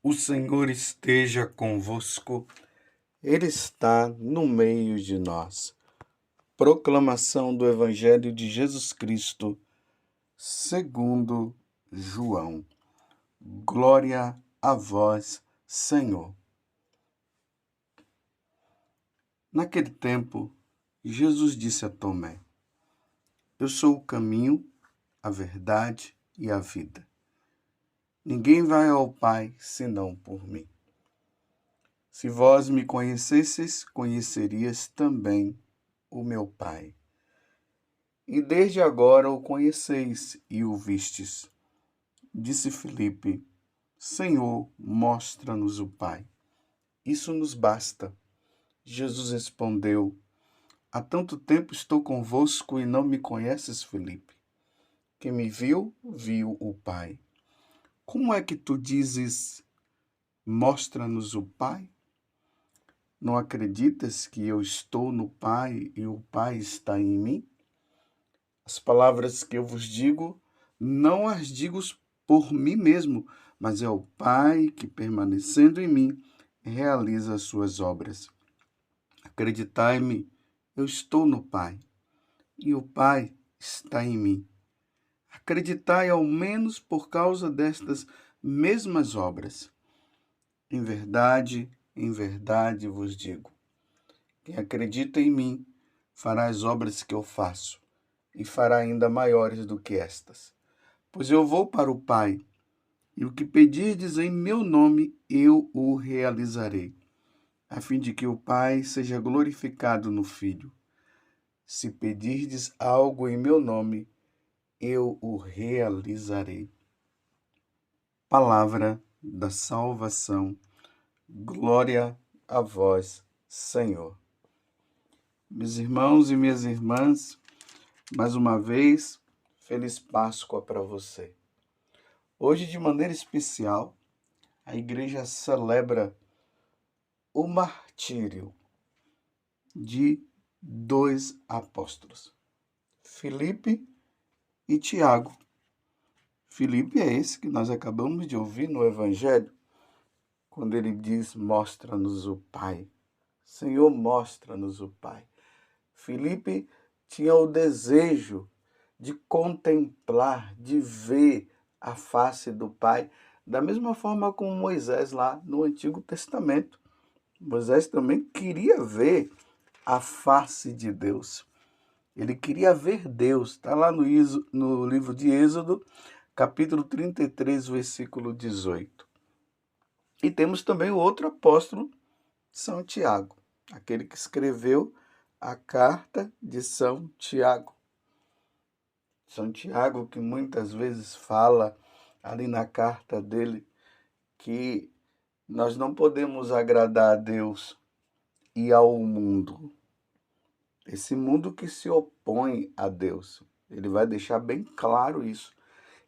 O Senhor esteja convosco, Ele está no meio de nós. Proclamação do Evangelho de Jesus Cristo, segundo João. Glória a vós, Senhor. Naquele tempo, Jesus disse a Tomé: Eu sou o caminho, a verdade e a vida. Ninguém vai ao Pai senão por mim. Se vós me conhecesseis, conhecerias também o meu Pai. E desde agora o conheceis e o vistes. Disse Filipe: Senhor, mostra-nos o Pai. Isso nos basta. Jesus respondeu: Há tanto tempo estou convosco e não me conheces, Filipe. Quem me viu, viu o Pai. Como é que tu dizes: Mostra-nos o Pai? Não acreditas que eu estou no Pai e o Pai está em mim? As palavras que eu vos digo, não as digo por mim mesmo, mas é o Pai que, permanecendo em mim, realiza as suas obras. Acreditai-me, eu estou no Pai, e o Pai está em mim. Acreditai ao menos por causa destas mesmas obras. Em verdade vos digo, quem acredita em mim fará as obras que eu faço, e fará ainda maiores do que estas. Pois eu vou para o Pai, e o que pedirdes em meu nome, eu o realizarei, a fim de que o Pai seja glorificado no Filho. Se pedirdes algo em meu nome, eu o realizarei. Palavra da salvação. Glória a vós, Senhor. Meus irmãos e minhas irmãs, mais uma vez, feliz Páscoa para você. Hoje, de maneira especial, a igreja celebra o martírio de dois apóstolos, Filipe e Tiago. Filipe é esse que nós acabamos de ouvir no Evangelho, quando ele diz: Mostra-nos o Pai. Senhor, mostra-nos o Pai. Filipe tinha o desejo de contemplar, de ver a face do Pai, da mesma forma como Moisés lá no Antigo Testamento. Moisés também queria ver a face de Deus. Ele queria ver Deus. Está lá no livro de Êxodo, capítulo 33, versículo 18. E temos também o outro apóstolo, São Tiago, aquele que escreveu a carta de São Tiago. São Tiago, que muitas vezes fala ali na carta dele que nós não podemos agradar a Deus e ao mundo. Esse mundo que se opõe a Deus. Ele vai deixar bem claro isso.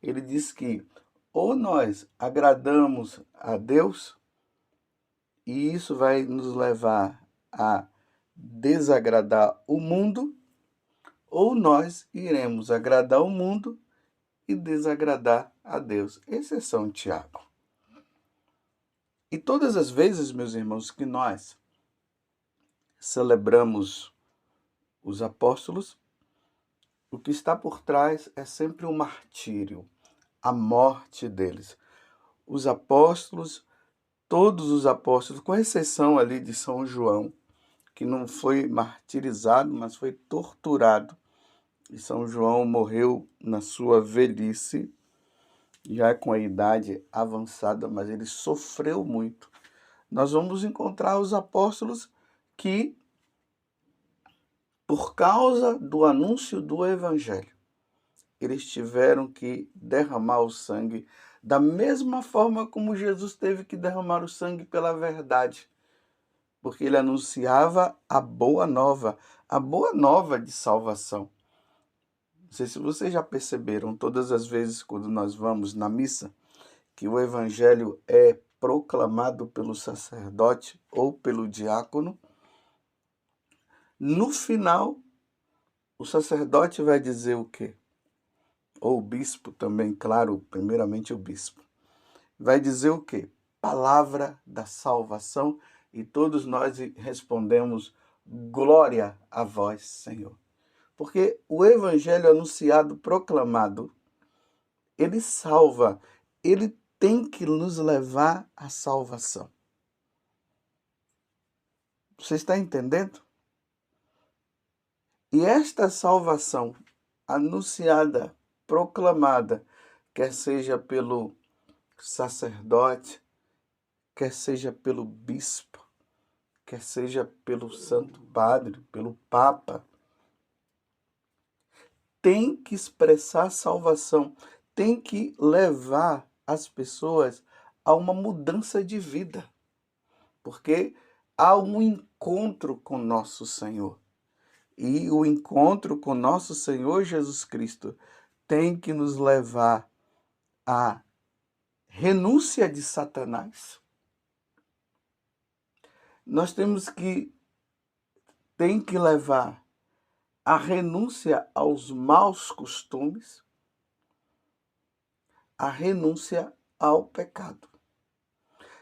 Ele diz que ou nós agradamos a Deus, e isso vai nos levar a desagradar o mundo, ou nós iremos agradar o mundo e desagradar a Deus. Esse é São Tiago. E todas as vezes, meus irmãos, que nós celebramos os apóstolos, o que está por trás é sempre o martírio, a morte deles. Os apóstolos, todos os apóstolos, com exceção ali de São João, que não foi martirizado, mas foi torturado. E São João morreu na sua velhice, já com a idade avançada, mas ele sofreu muito. Nós vamos encontrar os apóstolos que, por causa do anúncio do Evangelho, eles tiveram que derramar o sangue da mesma forma como Jesus teve que derramar o sangue pela verdade, porque ele anunciava a boa nova de salvação. Não sei se vocês já perceberam, todas as vezes quando nós vamos na missa, que o Evangelho é proclamado pelo sacerdote ou pelo diácono, no final, o sacerdote vai dizer o quê? Ou o bispo também, claro, primeiramente o bispo. Vai dizer o quê? palavra da salvação, e todos nós respondemos: glória a vós, Senhor. Porque o evangelho anunciado, proclamado, ele salva, ele tem que nos levar à salvação. Você está entendendo? E esta salvação anunciada, proclamada, quer seja pelo sacerdote, quer seja pelo bispo, quer seja pelo Santo Padre, pelo Papa, tem que expressar salvação, tem que levar as pessoas a uma mudança de vida, porque há um encontro com nosso Senhor. E o encontro com nosso Senhor Jesus Cristo tem que nos levar à renúncia de Satanás. Nós tem que levar a renúncia aos maus costumes, a renúncia ao pecado.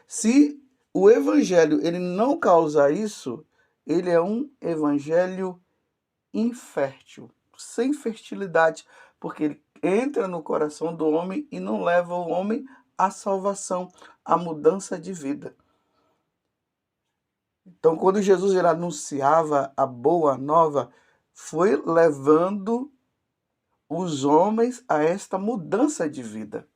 Se o evangelho ele não causa isso, ele é um evangelho infértil, sem fertilidade, porque ele entra no coração do homem e não leva o homem à salvação, à mudança de vida. Então, quando Jesus ele anunciava a boa nova, foi levando os homens a esta mudança de vida.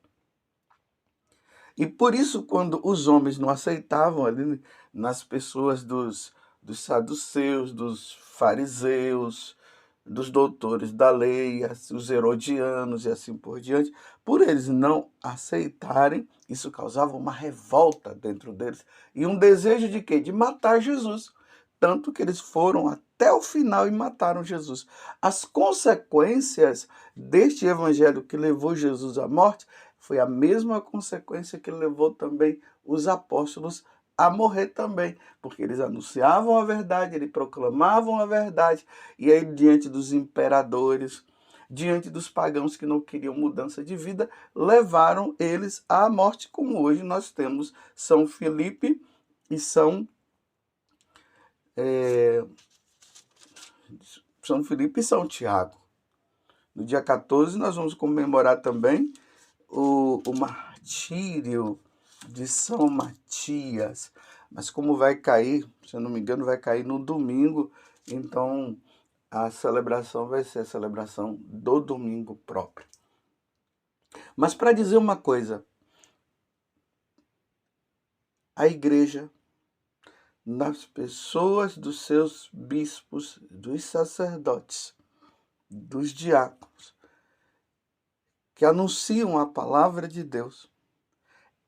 E por isso, quando os homens não aceitavam ali nas pessoas dos saduceus, dos fariseus, dos doutores da lei, os herodianos e assim por diante, por eles não aceitarem, isso causava uma revolta dentro deles e um desejo de quê? De matar Jesus. Tanto que eles foram até o final e mataram Jesus. As consequências deste evangelho que levou Jesus à morte foi a mesma consequência que levou também os apóstolos a morrer também, porque eles anunciavam a verdade, eles proclamavam a verdade, e aí diante dos imperadores, diante dos pagãos que não queriam mudança de vida, levaram eles à morte, como hoje nós temos São Filipe e São Filipe e São Tiago. No dia 14 nós vamos comemorar também o martírio de São Matias, mas como vai cair, se eu não me engano, vai cair no domingo, então a celebração vai ser a celebração do domingo próprio. Mas para dizer uma coisa, a igreja, nas pessoas dos seus bispos, dos sacerdotes, dos diáconos, que anunciam a palavra de Deus,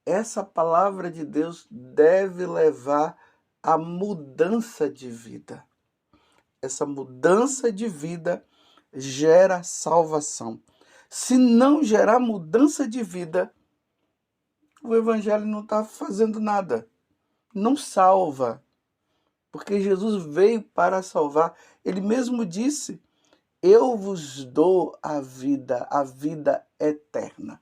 essa palavra de Deus deve levar à mudança de vida. Essa mudança de vida gera salvação. Se não gerar mudança de vida, o evangelho não está fazendo nada. Não salva. Porque Jesus veio para salvar. Ele mesmo disse: eu vos dou a vida eterna.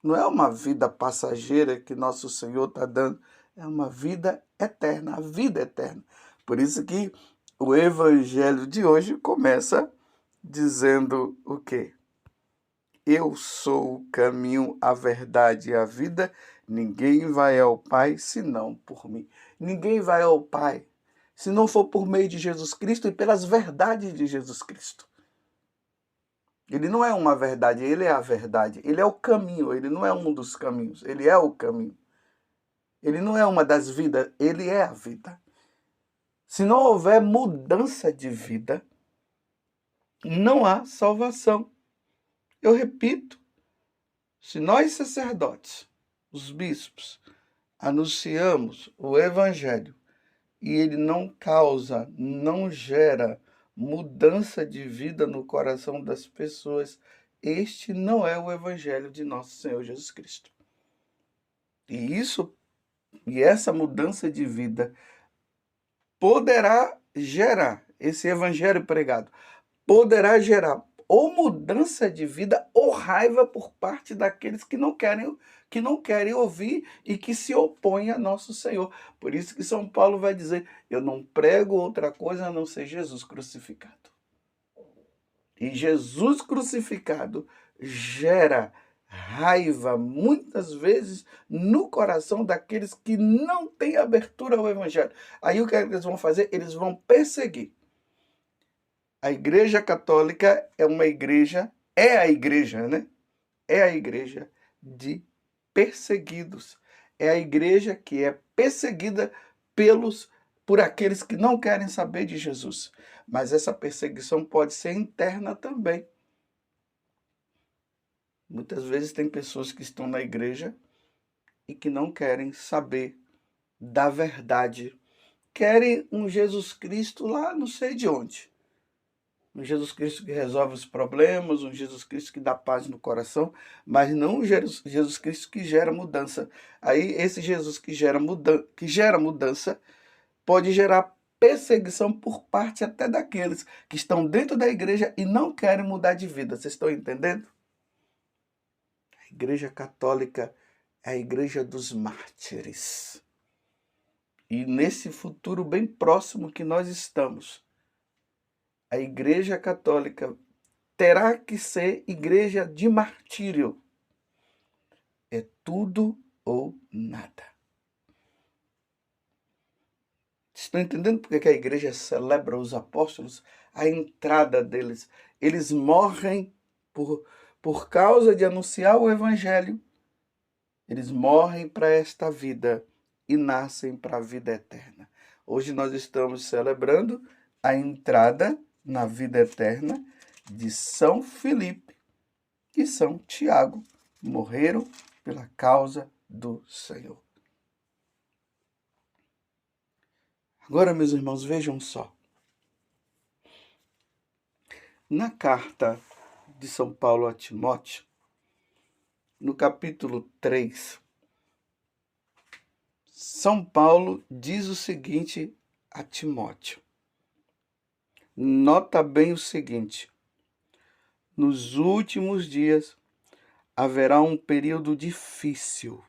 Não é uma vida passageira que nosso Senhor está dando, é uma vida eterna, a vida eterna. Por isso que o evangelho de hoje começa dizendo o quê? Eu sou o caminho, a verdade e a vida, ninguém vai ao Pai senão por mim. Ninguém vai ao Pai se não for por meio de Jesus Cristo e pelas verdades de Jesus Cristo. Ele não é uma verdade, ele é a verdade. Ele é o caminho, ele não é um dos caminhos, ele é o caminho. Ele não é uma das vidas, ele é a vida. Se não houver mudança de vida, não há salvação. Eu repito, se nós sacerdotes, os bispos, anunciamos o evangelho e ele não causa, não gera mudança de vida no coração das pessoas, este não é o evangelho de nosso Senhor Jesus Cristo. E essa mudança de vida poderá gerar, esse evangelho pregado, poderá gerar ou mudança de vida ou raiva por parte daqueles que não querem ouvir e que se opõem a nosso Senhor. Por isso que São Paulo vai dizer: eu não prego outra coisa a não ser Jesus crucificado. E Jesus crucificado gera raiva, muitas vezes, no coração daqueles que não têm abertura ao Evangelho. Aí o que eles vão fazer? Eles vão perseguir. A Igreja Católica é a igreja, né? É a igreja de perseguidos. É a igreja que é perseguida por aqueles que não querem saber de Jesus. Mas essa perseguição pode ser interna também. Muitas vezes tem pessoas que estão na igreja e que não querem saber da verdade. Querem um Jesus Cristo lá não sei de onde. Um Jesus Cristo que resolve os problemas, um Jesus Cristo que dá paz no coração, mas não um Jesus Cristo que gera mudança. Aí esse Jesus que gera mudança pode gerar perseguição por parte até daqueles que estão dentro da igreja e não querem mudar de vida. Vocês estão entendendo? A Igreja Católica é a igreja dos mártires. E nesse futuro bem próximo que nós estamos, a Igreja Católica terá que ser igreja de martírio. É tudo ou nada. Estão entendendo por que a igreja celebra os apóstolos? A entrada deles. Eles morrem por causa de anunciar o evangelho. Eles morrem para esta vida e nascem para a vida eterna. Hoje nós estamos celebrando a entrada na vida eterna de São Filipe e São Tiago. Morreram pela causa do Senhor. Agora, meus irmãos, vejam só. Na carta de São Paulo a Timóteo, no capítulo 3, São Paulo diz o seguinte a Timóteo. Nota bem o seguinte: nos últimos dias haverá um período difícil.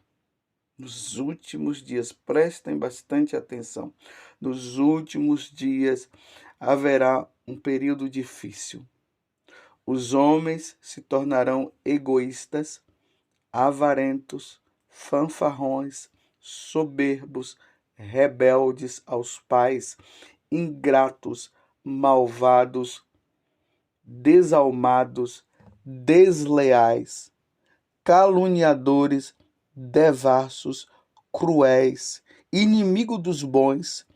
Nos últimos dias, prestem bastante atenção. Nos últimos dias haverá um período difícil. Os homens se tornarão egoístas, avarentos, fanfarrões, soberbos, rebeldes aos pais, ingratos, malvados, desalmados, desleais, caluniadores, devassos, cruéis, inimigo dos bons,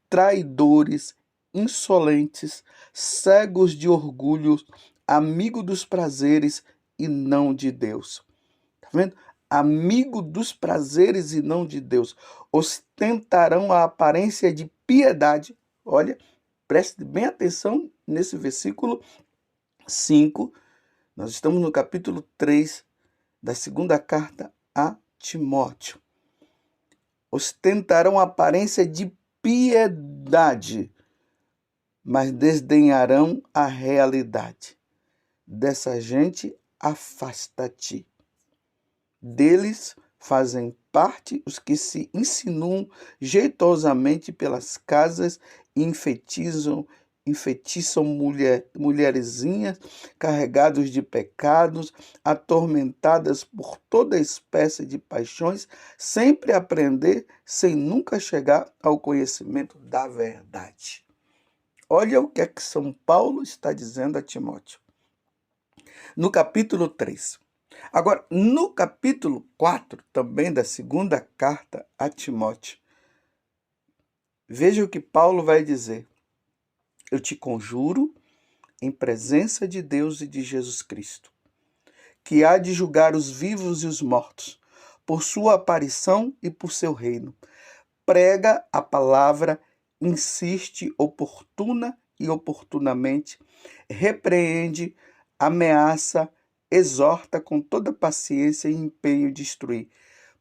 traidores, insolentes, cegos de orgulho, amigo dos prazeres e não de Deus. Tá vendo? Amigo dos prazeres e não de Deus. Ostentarão a aparência de piedade. Olha, preste bem atenção nesse versículo 5. Nós estamos no capítulo 3 da segunda carta a Timóteo. Ostentarão a aparência de piedade, mas desdenharão a realidade. Dessa gente, afasta-te. Deles fazem parte os que se insinuam jeitosamente pelas casas e enfeitiçam mulherzinhas carregados de pecados, atormentadas por toda espécie de paixões, sempre a aprender, sem nunca chegar ao conhecimento da verdade. Olha o que é que São Paulo está dizendo a Timóteo. No capítulo 3. Agora, no capítulo 4, também da segunda carta a Timóteo, veja o que Paulo vai dizer. Eu te conjuro, em presença de Deus e de Jesus Cristo, que há de julgar os vivos e os mortos, por sua aparição e por seu reino. Prega a palavra, insiste oportuna e oportunamente, repreende, ameaça, exorta com toda paciência e empenho de instruir,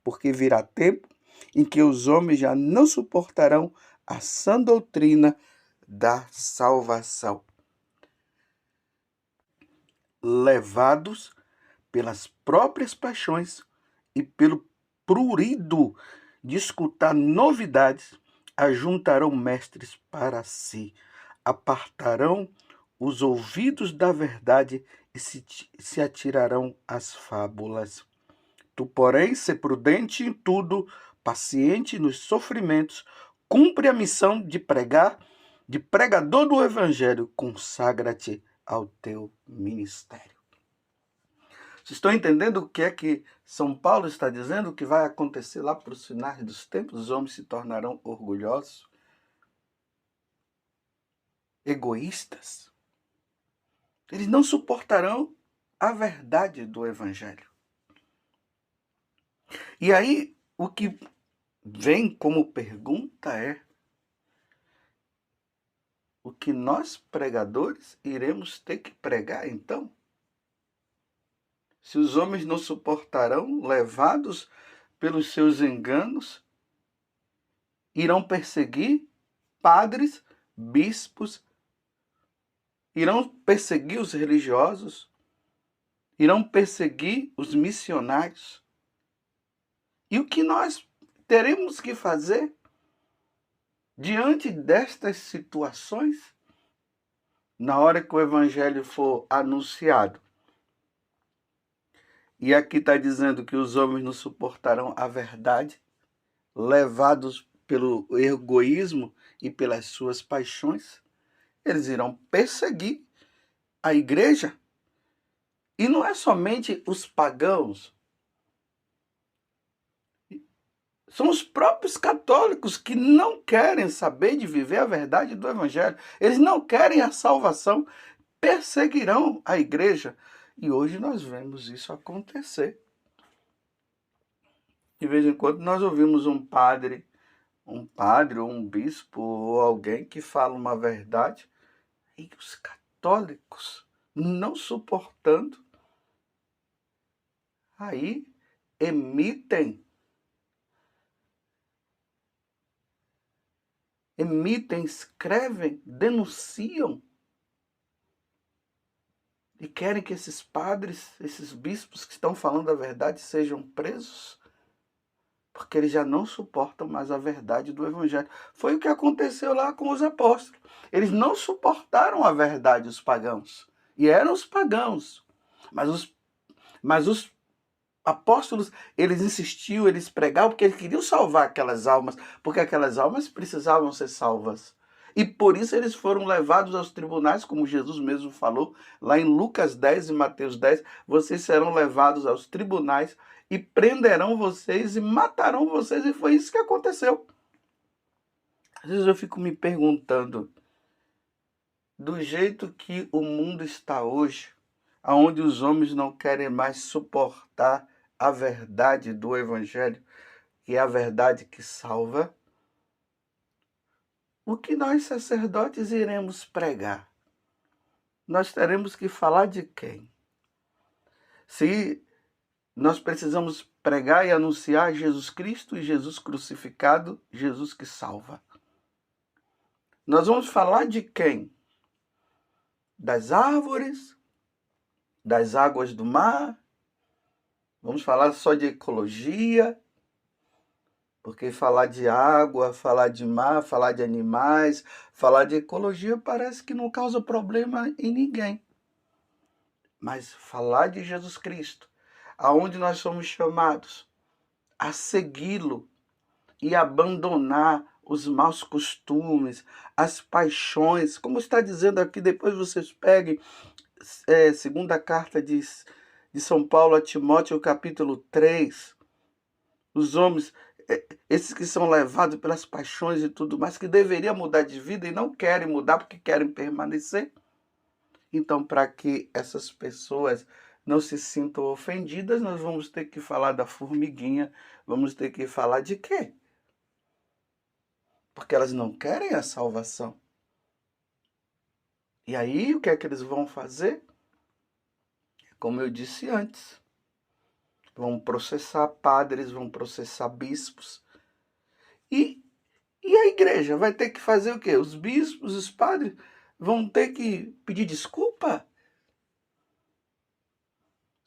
porque virá tempo em que os homens já não suportarão a sã doutrina da salvação. levados pelas próprias paixões e pelo prurido de escutar novidades, ajuntarão mestres para si, apartarão os ouvidos da verdade e se atirarão às fábulas. Tu, porém, sê prudente em tudo, paciente nos sofrimentos, cumpre a missão de pregar, de pregador do Evangelho, consagra-te ao teu ministério. Vocês estão entendendo o que é que São Paulo está dizendo que vai acontecer lá para os finais dos tempos? Os homens se tornarão orgulhosos, egoístas. Eles não suportarão a verdade do Evangelho. E aí, o que vem como pergunta é: o que nós pregadores iremos ter que pregar então? Se os homens não suportarão, levados pelos seus enganos, irão perseguir padres, bispos, irão perseguir os religiosos, irão perseguir os missionários. E o que nós teremos que fazer diante destas situações, na hora que o evangelho for anunciado? E aqui está dizendo que os homens não suportarão a verdade, levados pelo egoísmo e pelas suas paixões. Eles irão perseguir a igreja. E não é somente os pagãos. São os próprios católicos que não querem saber de viver a verdade do evangelho. Eles não querem a salvação. Perseguirão a igreja. E hoje nós vemos isso acontecer. De vez em quando nós ouvimos um padre ou um bispo ou alguém que fala uma verdade e os católicos não suportando, aí emitem, escrevem, denunciam e querem que esses padres, esses bispos que estão falando a verdade sejam presos, porque eles já não suportam mais a verdade do evangelho. Foi o que aconteceu lá com os apóstolos. Eles não suportaram a verdade, os pagãos. E eram os pagãos. Mas os apóstolos, eles insistiam, eles pregavam, porque eles queriam salvar aquelas almas, porque aquelas almas precisavam ser salvas. E por isso eles foram levados aos tribunais, como Jesus mesmo falou, lá em Lucas 10 e Mateus 10, vocês serão levados aos tribunais e prenderão vocês e matarão vocês, e foi isso que aconteceu. Às vezes eu fico me perguntando, do jeito que o mundo está hoje, onde os homens não querem mais suportar a verdade do evangelho, que é a verdade que salva, o que nós sacerdotes iremos pregar? Nós teremos que falar de quem? Se nós precisamos pregar e anunciar Jesus Cristo e Jesus crucificado, Jesus que salva. Nós vamos falar de quem? Das árvores? Das águas do mar? Vamos falar só de ecologia? Porque falar de água, falar de mar, falar de animais, falar de ecologia parece que não causa problema em ninguém. Mas falar de Jesus Cristo, aonde nós somos chamados a segui-lo e abandonar os maus costumes, as paixões, como está dizendo aqui, depois vocês peguem segunda carta de São Paulo a Timóteo, capítulo 3, os homens, esses que são levados pelas paixões e tudo mais, que deveriam mudar de vida e não querem mudar porque querem permanecer. Então, para que essas pessoas não se sintam ofendidas, nós vamos ter que falar da formiguinha, vamos ter que falar de quê? Porque elas não querem a salvação. E aí, o que é que eles vão fazer? Como eu disse antes, vão processar padres, vão processar bispos. E a igreja vai ter que fazer o quê? Os bispos, os padres vão ter que pedir desculpa?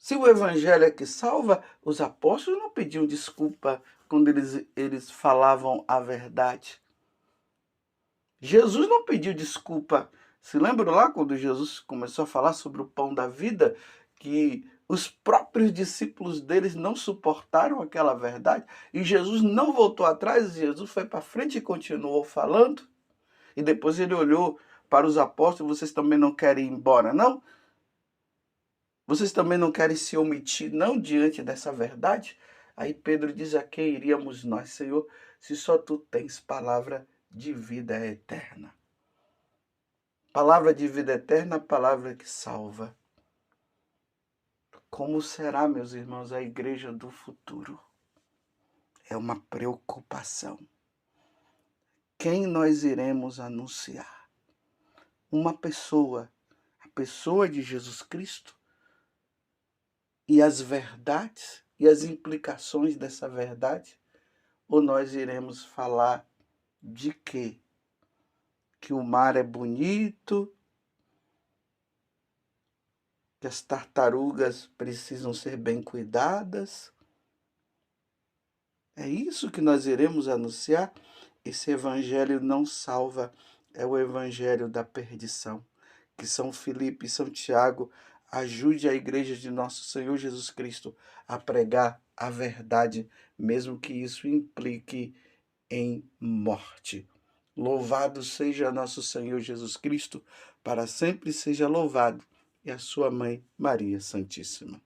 Se o evangelho é que salva, os apóstolos não pediam desculpa quando eles falavam a verdade. Jesus não pediu desculpa. Se lembra lá quando Jesus começou a falar sobre o pão da vida, que os próprios discípulos deles não suportaram aquela verdade e Jesus não voltou atrás, Jesus foi para frente e continuou falando. E depois ele olhou para os apóstolos: vocês também não querem ir embora, não? Vocês também não querem se omitir, não, diante dessa verdade? Aí Pedro diz: a quem iríamos nós, Senhor, se só tu tens palavra de vida eterna? Palavra de vida eterna, palavra que salva. Como será, meus irmãos, a igreja do futuro? É uma preocupação. Quem nós iremos anunciar? Uma pessoa, a pessoa de Jesus Cristo, e as verdades e as implicações dessa verdade? Ou nós iremos falar de quê? Que o mar é bonito, que as tartarugas precisam ser bem cuidadas? É isso que nós iremos anunciar? Esse evangelho não salva, é o evangelho da perdição. Que São Filipe e São Tiago ajude a igreja de nosso Senhor Jesus Cristo a pregar a verdade, mesmo que isso implique em morte. Louvado seja nosso Senhor Jesus Cristo, para sempre seja louvado, e a sua mãe Maria Santíssima.